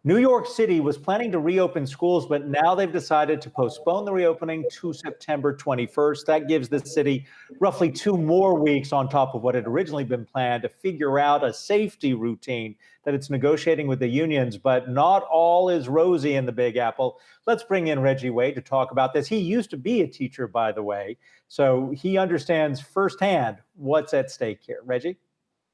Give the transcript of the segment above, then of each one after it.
New York City was planning to reopen schools, but now they've decided to postpone the reopening to September 21st. That gives the city roughly 2 more weeks on top of what had originally been planned to figure out a safety routine that it's negotiating with the unions. But not all is rosy in the Big Apple. Let's bring in Reggie Wade to talk about this. He used to be a teacher, by the way, so he understands firsthand what's at stake here. Reggie?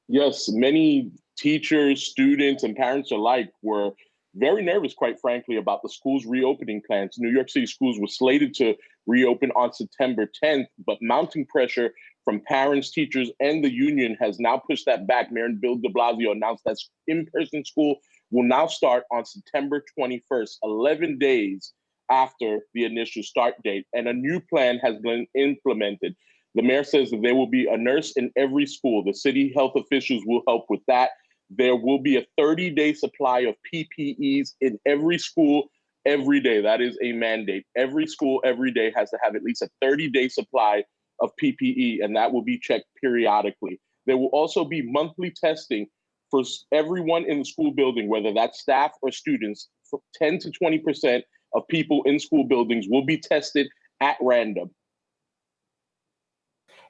Yes, many teachers, students, and parents alike were very nervous, quite frankly, about the school's reopening plans. New York City schools were slated to reopen on September 10th, but mounting pressure from parents, teachers, and the union has now pushed that back. Mayor Bill de Blasio announced that in-person school will now start on September 21st, 11 days after the initial start date, and a new plan has been implemented. The mayor says that there will be a nurse in every school. The city health officials will help with that. There will be a 30-day supply of PPEs in every school every day. That is a mandate. Every school every day has to have at least a 30-day supply of PPE, and that will be checked periodically. There will also be monthly testing for everyone in the school building, whether that's staff or students. 10 to 20% of people in school buildings will be tested at random.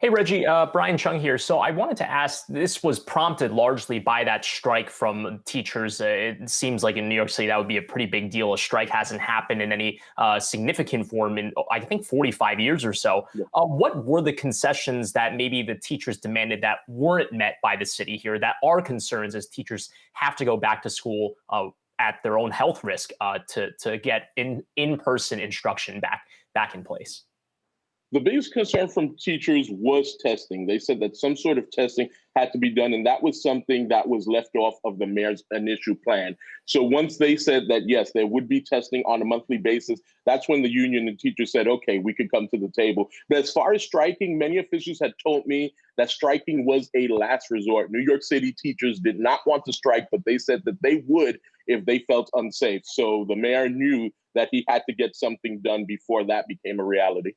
Hey, Reggie, Brian Chung here. So I wanted to ask, this was prompted largely by that strike from teachers. It seems like in New York City, that would be a pretty big deal. A strike hasn't happened in any significant form in, I think, 45 years or so. Yeah. What were the concessions that maybe the teachers demanded that weren't met by the city here, that are concerns as teachers have to go back to school at their own health risk to get in-person instruction back in place? The biggest concern from teachers was testing. They said that some sort of testing had to be done, and that was something that was left off of the mayor's initial plan. So once they said that, yes, there would be testing on a monthly basis, that's when the union and teachers said, okay, we could come to the table. But as far as striking, many officials had told me that striking was a last resort. New York City teachers did not want to strike, but they said that they would if they felt unsafe. So the mayor knew that he had to get something done before that became a reality.